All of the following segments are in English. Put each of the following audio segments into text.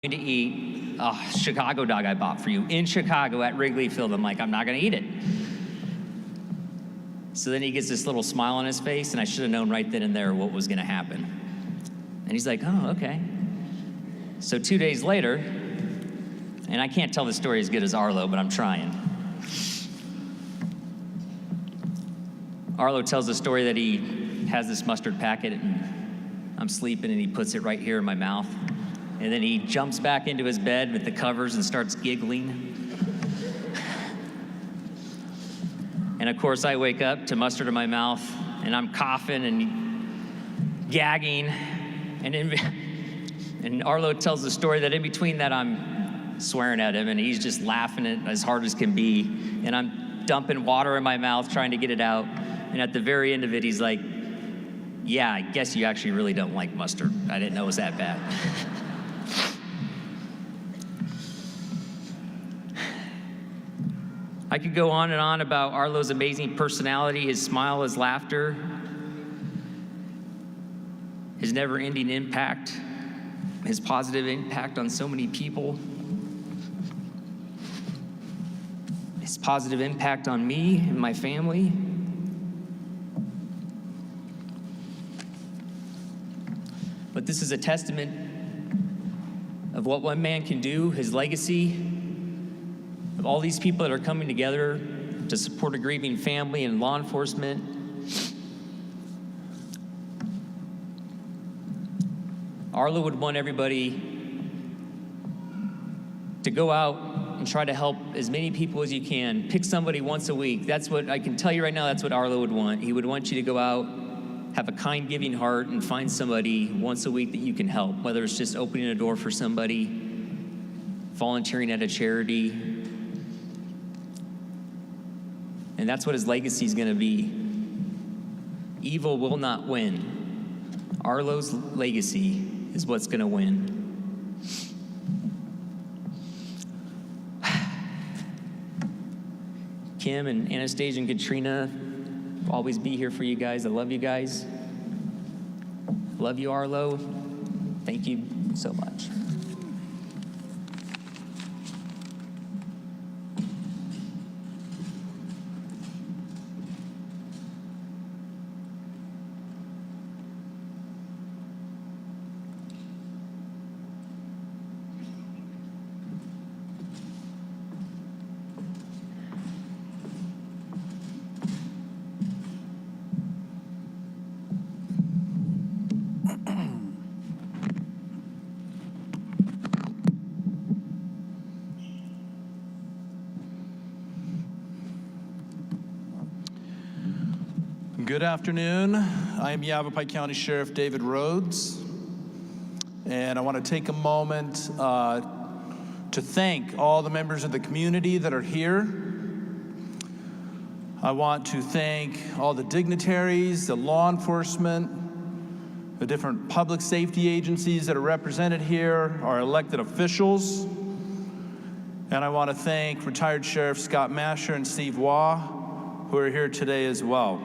to eat a Chicago dog I bought for you in Chicago at Wrigley Field. I'm like, I'm not going to eat it. So then he gets this little smile on his face, and I should have known right then and there what was going to happen. And he's like, oh, okay. So 2 days later, and I can't tell the story as good as Arlo, but I'm trying. Arlo tells the story that he has this mustard packet, and I'm sleeping, and he puts it right here in my mouth. And then he jumps back into his bed with the covers and starts giggling. And of course, I wake up to mustard in my mouth, and I'm coughing and gagging. And Arlo tells the story that in between that, I'm swearing at him, and he's just laughing it as hard as can be. And I'm dumping water in my mouth, trying to get it out. And at the very end of it, he's like, yeah, I guess you actually really don't like mustard. I didn't know it was that bad. I could go on and on about Arlo's amazing personality, his smile, his laughter, his never-ending impact, his positive impact on so many people, his positive impact on me and my family. But this is a testament of what one man can do, his legacy, of all these people that are coming together to support a grieving family and law enforcement. Arlo would want everybody to go out and try to help as many people as you can. Pick somebody once a week. That's what I can tell you right now, that's what Arlo would want. He would want you to go out, have a kind, giving heart, and find somebody once a week that you can help, whether it's just opening a door for somebody, volunteering at a charity. And that's what his legacy is going to be. Evil will not win. Arlo's legacy is what's going to win. Kim and Anastasia and Katrina, will always be here for you guys. I love you guys. Love you, Arlo. Thank you so much. Good afternoon. I am Yavapai County Sheriff David Rhodes, and I want to take a moment to thank all the members of the community that are here. I want to thank all the dignitaries, the law enforcement, the different public safety agencies that are represented here, our elected officials, and I want to thank retired Sheriff Scott Masher and Steve Waugh, who are here today as well.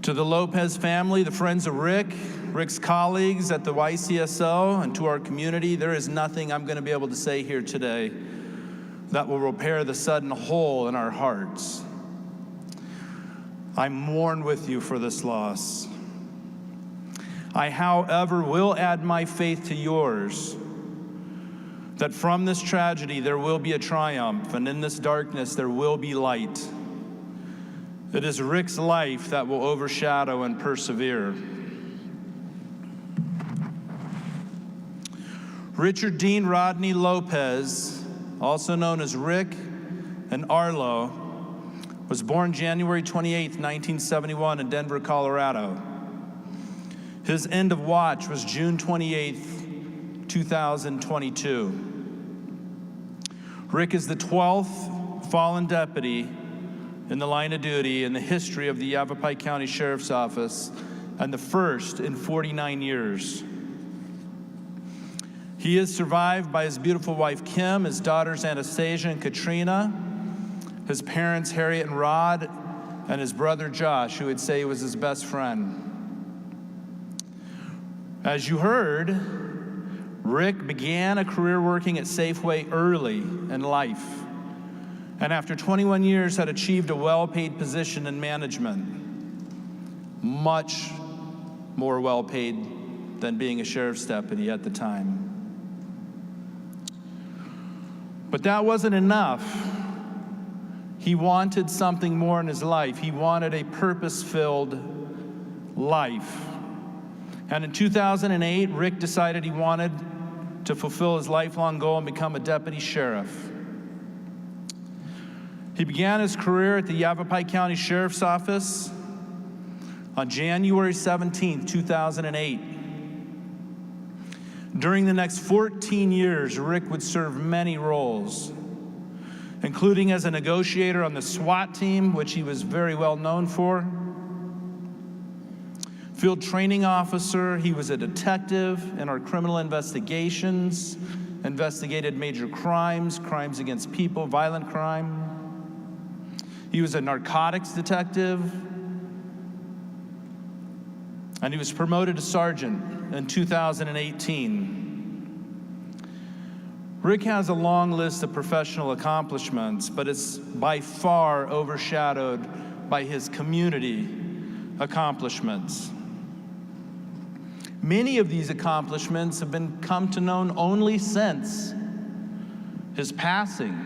To the Lopez family, the friends of Rick's colleagues at the YCSO, and to our community, there is nothing I'm going to be able to say here today that will repair the sudden hole in our hearts. I mourn with you for this loss. I, however, will add my faith to yours, that from this tragedy there will be a triumph, and in this darkness there will be light. It is Rick's life that will overshadow and persevere. Richard Dean Rodney Lopez, also known as Rick and Arlo, was born January 28, 1971 in Denver, Colorado. His end of watch was June 28, 2022. Rick is the 12th fallen deputy in the line of duty in the history of the Yavapai County Sheriff's Office, and the first in 49 years. He is survived by his beautiful wife, Kim, his daughters, Anastasia and Katrina, his parents, Harriet and Rod, and his brother, Josh, who would say he was his best friend. As you heard, Rick began a career working at Safeway early in life, and after 21 years had achieved a well-paid position in management, much more well-paid than being a sheriff's deputy at the time. But that wasn't enough. He wanted something more in his life. He wanted a purpose-filled life. And in 2008, Rick decided he wanted to fulfill his lifelong goal and become a deputy sheriff. He began his career at the Yavapai County Sheriff's Office on January 17, 2008. During the next 14 years, Rick would serve many roles, including as a negotiator on the SWAT team, which he was very well known for. Field training officer, he was a detective in our criminal investigations, investigated major crimes, crimes against people, violent crime. He was a narcotics detective, and he was promoted to sergeant in 2018. Rick has a long list of professional accomplishments, but it's by far overshadowed by his community accomplishments. Many of these accomplishments have been come to known only since his passing.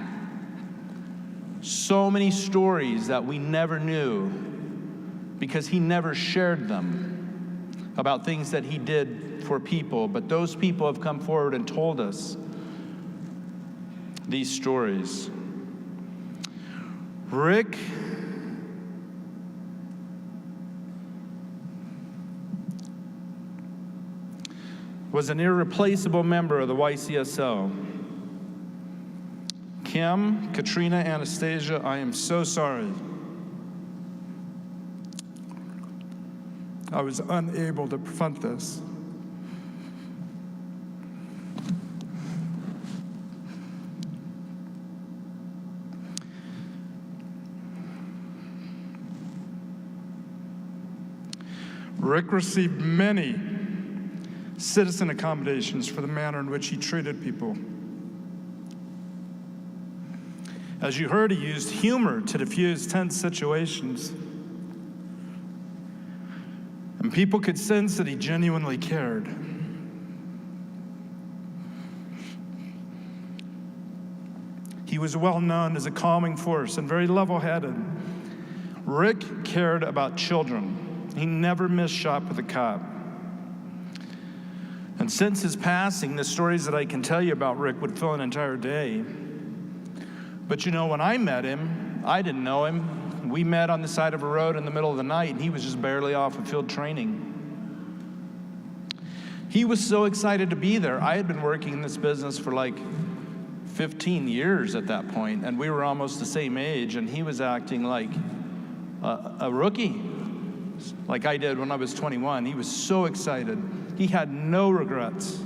So many stories that we never knew because he never shared them about things that he did for people, but those people have come forward and told us these stories. Rick was an irreplaceable member of the YCSO. Kim, Katrina, Anastasia, I am so sorry. I was unable to prevent this. Rick received many citizen accommodations for the manner in which he treated people. As you heard, he used humor to diffuse tense situations. And people could sense that he genuinely cared. He was well known as a calming force and very level-headed. Rick cared about children. He never missed shop with a cop. And since his passing, the stories that I can tell you about Rick would fill an entire day. But you know, when I met him, I didn't know him. We met on the side of a road in the middle of the night, and he was just barely off of field training. He was so excited to be there. I had been working in this business for like 15 years at that point, and we were almost the same age, and he was acting like a rookie, like I did when I was 21. He was so excited. He had no regrets.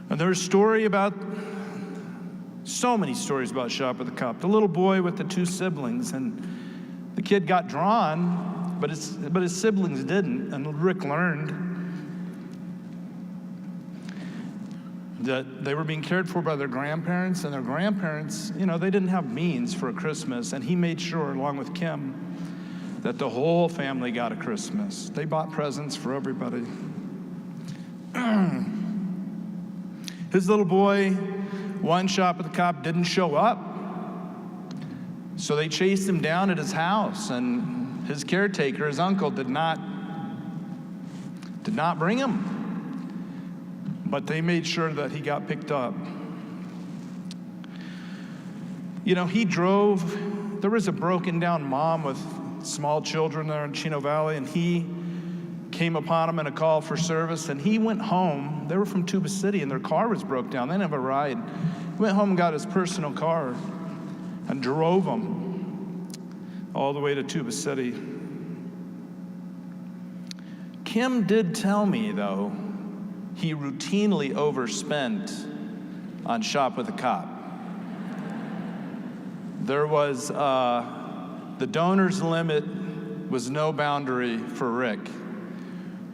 And there's a story about, so many stories about Shop with a Cop. The little boy with the two siblings, and the kid got drawn, but his siblings didn't, and Rick learned that they were being cared for by their grandparents, and their grandparents, you know, they didn't have means for a Christmas, and he made sure, along with Kim, that the whole family got a Christmas. They bought presents for everybody. His little boy, one Shop with a Cop, didn't show up. So they chased him down at his house, and his caretaker, his uncle, did not bring him. But they made sure that he got picked up. You know, he drove, there was a broken down mom with small children there in Chino Valley, and he came upon them in a call for service, and he went home. They were from Tuba City, and their car was broke down. They didn't have a ride. He went home and got his personal car and drove them all the way to Tuba City. Kim did tell me, though, he routinely overspent on Shop with a Cop. There was the donor's limit was no boundary for Rick.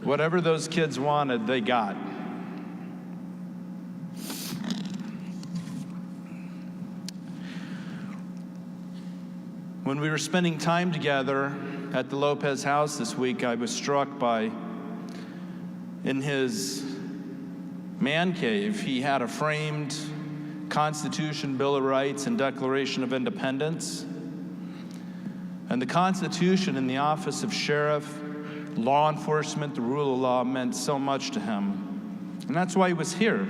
whatever those kids wanted, they got. When we were spending time together at the Lopez house this week, I was struck by, in his man cave, he had a framed Constitution, Bill of Rights, and Declaration of Independence. And the Constitution in the office of sheriff, law enforcement, the rule of law meant so much to him. And that's why he was here.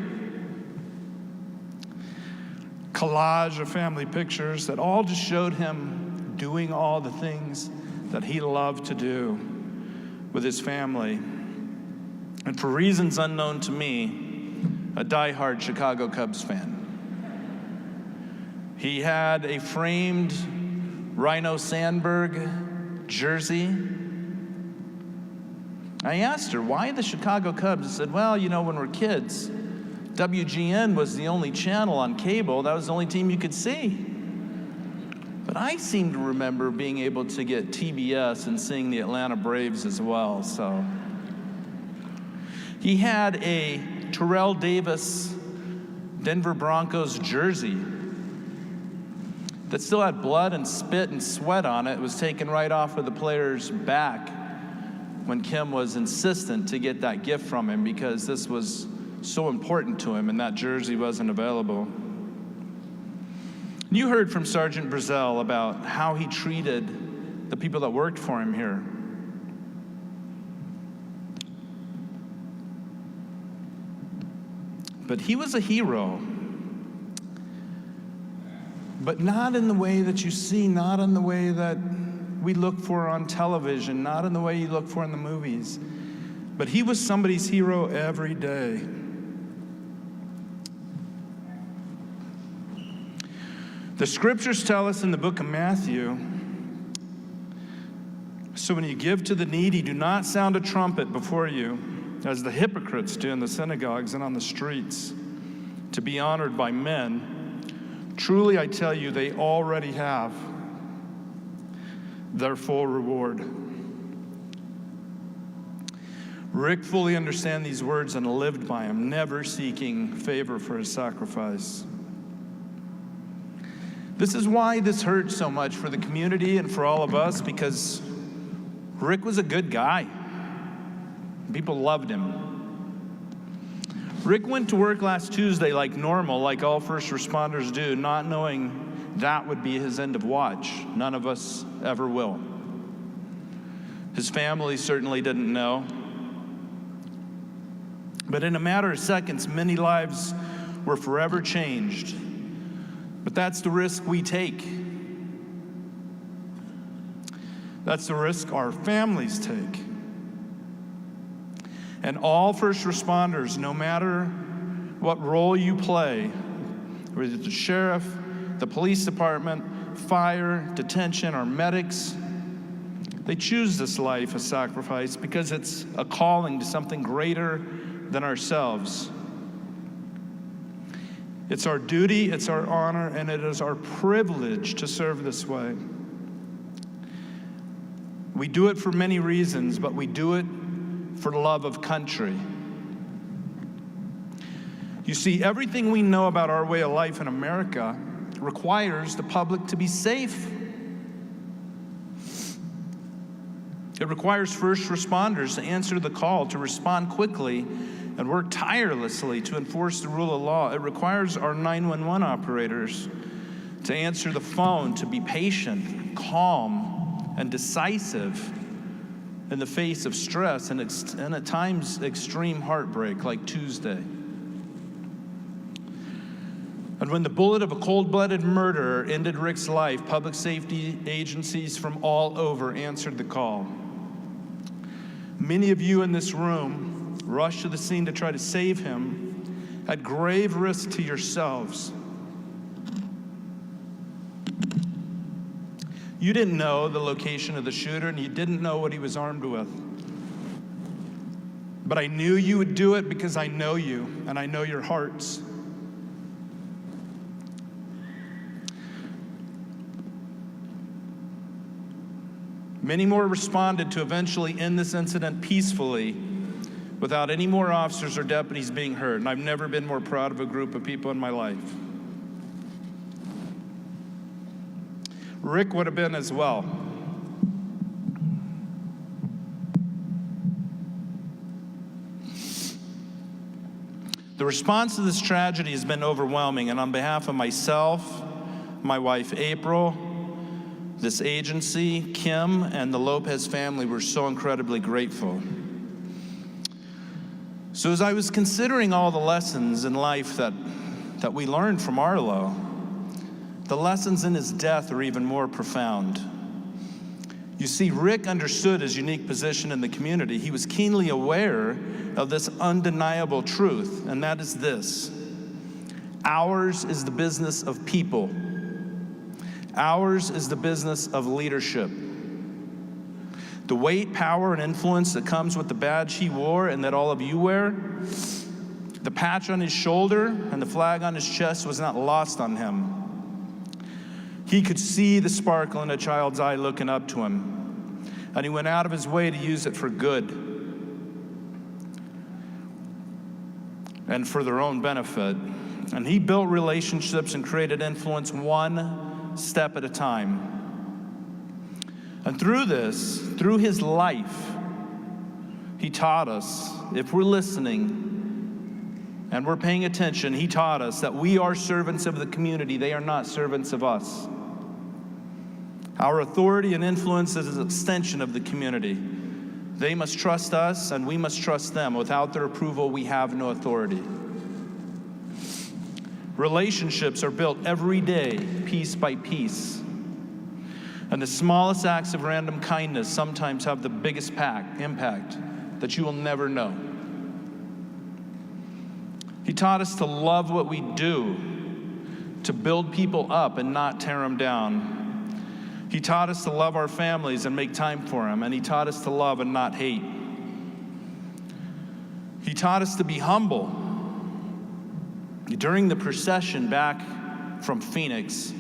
Collage of family pictures that all just showed him doing all the things that he loved to do with his family. And for reasons unknown to me, a diehard Chicago Cubs fan. He had a framed Rhino Sandberg jersey. I asked her, why the Chicago Cubs? I said, well, when we're kids, WGN was the only channel on cable. That was the only team you could see. But I seem to remember being able to get TBS and seeing the Atlanta Braves as well. So he had a Terrell Davis Denver Broncos jersey that still had blood and spit and sweat on it. It was taken right off of the player's back when Kim was insistent to get that gift from him because this was so important to him and that jersey wasn't available. You heard from Sergeant Brazel about how he treated the people that worked for him here. But he was a hero. But not in the way that you see, not in the way that we look for on television, not in the way you look for in the movies. But he was somebody's hero every day. The scriptures tell us in the book of Matthew, so when you give to the needy, do not sound a trumpet before you, as the hypocrites do in the synagogues and on the streets, to be honored by men. Truly, I tell you, they already have their full reward. Rick fully understood these words and lived by them, never seeking favor for his sacrifice. This is why this hurts so much for the community and for all of us, because Rick was a good guy. People loved him. Rick went to work last Tuesday like normal, like all first responders do, not knowing that would be his end of watch. None of us ever will. His family certainly didn't know. But in a matter of seconds, many lives were forever changed. But that's the risk we take. That's the risk our families take. And all first responders, no matter what role you play, whether it's the sheriff, the police department, fire, detention, or medics, they choose this life of sacrifice because it's a calling to something greater than ourselves. It's our duty, it's our honor, and it is our privilege to serve this way. We do it for many reasons, but we do it for love of country. You see, everything we know about our way of life in America requires the public to be safe. It requires first responders to answer the call, to respond quickly, and work tirelessly to enforce the rule of law. It requires our 911 operators to answer the phone, to be patient, calm, and decisive in the face of stress and at times extreme heartbreak, like Tuesday. And when the bullet of a cold-blooded murderer ended Rick's life, public safety agencies from all over answered the call. Many of you in this room rushed to the scene to try to save him at grave risk to yourselves. You didn't know the location of the shooter, and you didn't know what he was armed with. But I knew you would do it because I know you, and I know your hearts. Many more responded to eventually end this incident peacefully, without any more officers or deputies being hurt. And I've never been more proud of a group of people in my life. Rick would have been as well. The response to this tragedy has been overwhelming, and on behalf of myself, my wife April, this agency, Kim, and the Lopez family, we're so incredibly grateful. So as I was considering all the lessons in life that we learned from Arlo, the lessons in his death are even more profound. You see, Rick understood his unique position in the community. He was keenly aware of this undeniable truth, and that is this: ours is the business of people. Ours is the business of leadership. The weight, power, and influence that comes with the badge he wore and that all of you wear, the patch on his shoulder and the flag on his chest was not lost on him. He could see the sparkle in a child's eye looking up to him, and he went out of his way to use it for good and for their own benefit. And he built relationships and created influence one step at a time. And through this, through his life, he taught us, if we're listening and we're paying attention, he taught us that we are servants of the community. They are not servants of us. Our authority and influence is an extension of the community. They must trust us, and we must trust them. Without their approval, we have no authority. Relationships are built every day, piece by piece. And the smallest acts of random kindness sometimes have the biggest impact that you will never know. He taught us to love what we do, to build people up and not tear them down. He taught us to love our families and make time for them, and he taught us to love and not hate. He taught us to be humble. During the procession back from Phoenix,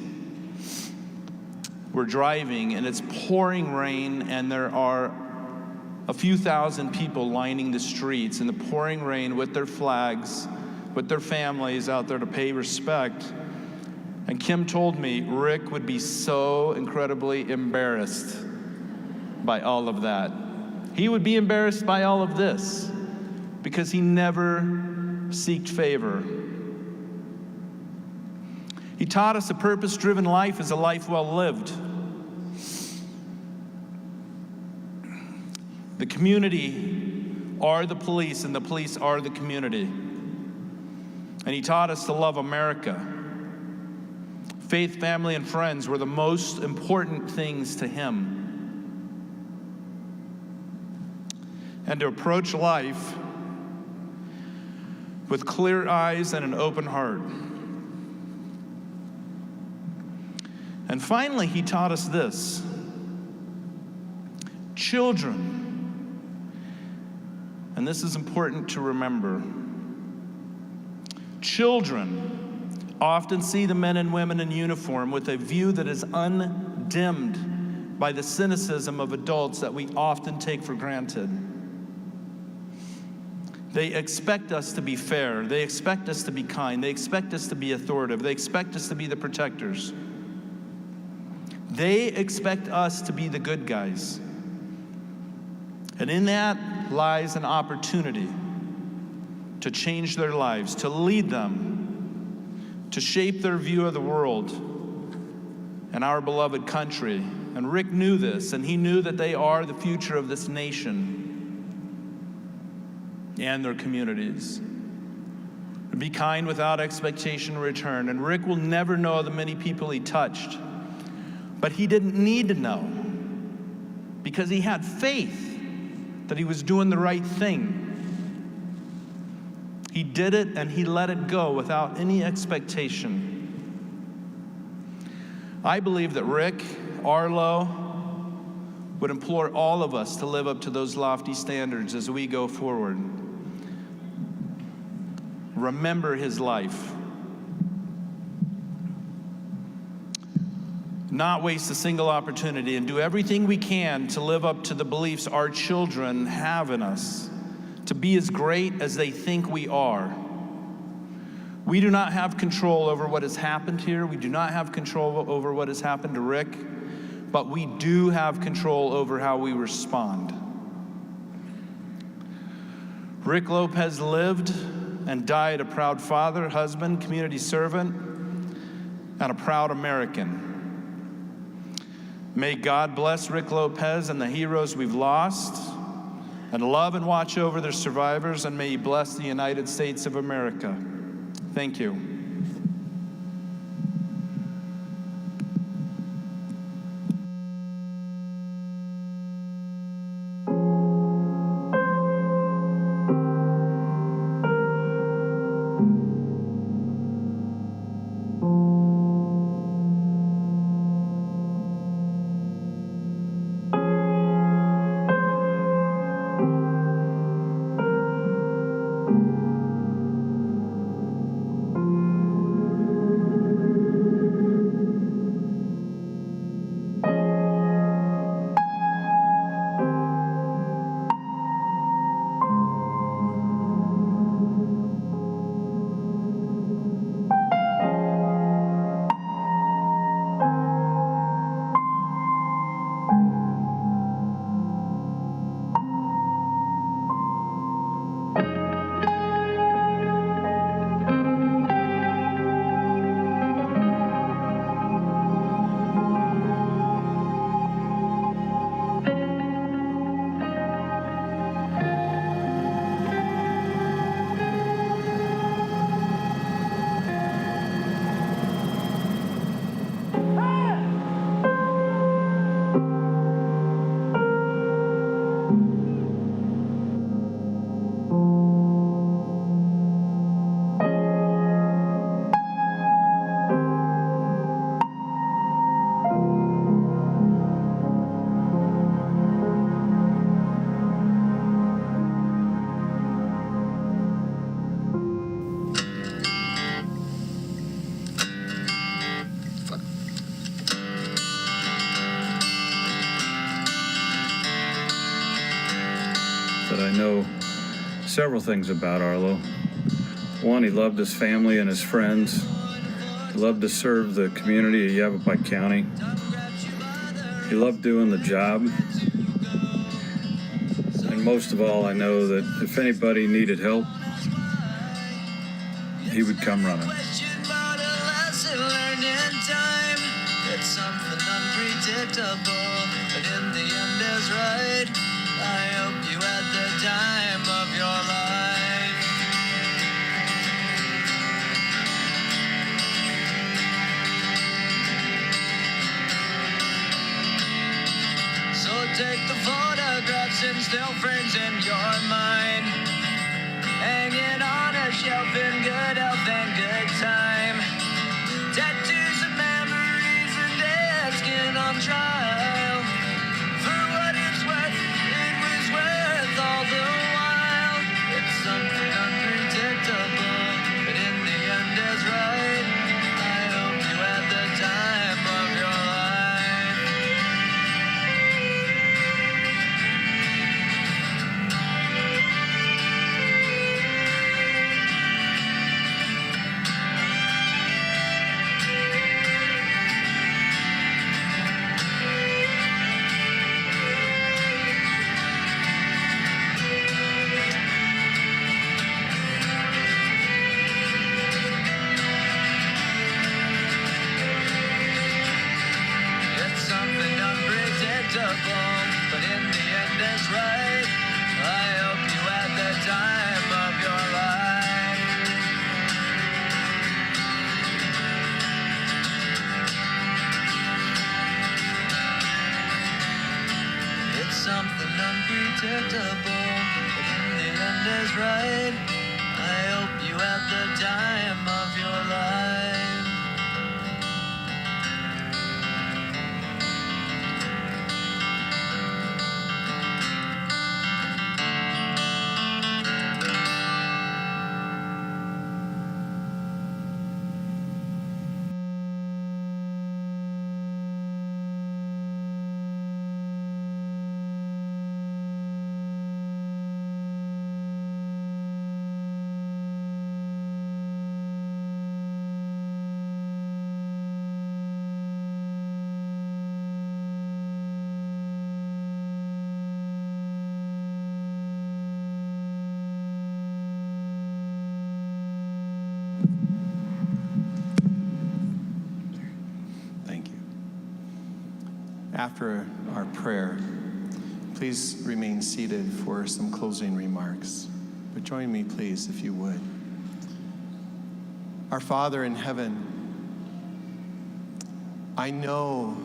we're driving and it's pouring rain, and there are a few thousand people lining the streets in the pouring rain with their flags, with their families out there to pay respect. And Kim told me Rick would be so incredibly embarrassed by all of that. He would be embarrassed by all of this because he never sought favor. He taught us a purpose-driven life is a life well lived. The community are the police, and the police are the community. And he taught us to love America. Faith, family, and friends were the most important things to him. And to approach life with clear eyes and an open heart. And finally, he taught us this: children, and this is important to remember, children often see the men and women in uniform with a view that is undimmed by the cynicism of adults that we often take for granted. They expect us to be fair. They expect us to be kind. They expect us to be authoritative. They expect us to be the protectors. They expect us to be the good guys. And in that lies an opportunity to change their lives, to lead them, to shape their view of the world and our beloved country. And Rick knew this, and he knew that they are the future of this nation and their communities. Be kind without expectation in return. And Rick will never know the many people he touched, but he didn't need to know because he had faith that he was doing the right thing. He did it and he let it go without any expectation. I believe that Rick, Arlo, would implore all of us to live up to those lofty standards as we go forward. Remember his life. Not waste a single opportunity, and do everything we can to live up to the beliefs our children have in us, to be as great as they think we are. We do not have control over what has happened here. We do not have control over what has happened to Rick, but we do have control over how we respond. Rick Lopez lived and died a proud father, husband, community servant, and a proud American. May God bless Rick Lopez and the heroes we've lost, and love and watch over their survivors, and may He bless the United States of America. Thank you. That I know several things about Arlo. One, he loved his family and his friends. He loved to serve the community of Yavapai County. He loved doing the job. And most of all, I know that if anybody needed help, he would come running. It's something unpredictable, but in the end is right. I hope you had the time of your life. So take the photographs and still frames in your mind, hanging on a shelf in good health and good time. Tattoos and memories and dead skin on trial. For what it's worth, it was worth all the while. It's something unpredictable, but in the end is right. I hope you had the time of your life. It's something unpredictable, but in the end is right. I hope you had the time of your life. It's something unpredictable, but in the end is right. I hope you had the time of your life. after our prayer, please remain seated for some closing remarks. But join me, please, if you would. Our Father in heaven, I know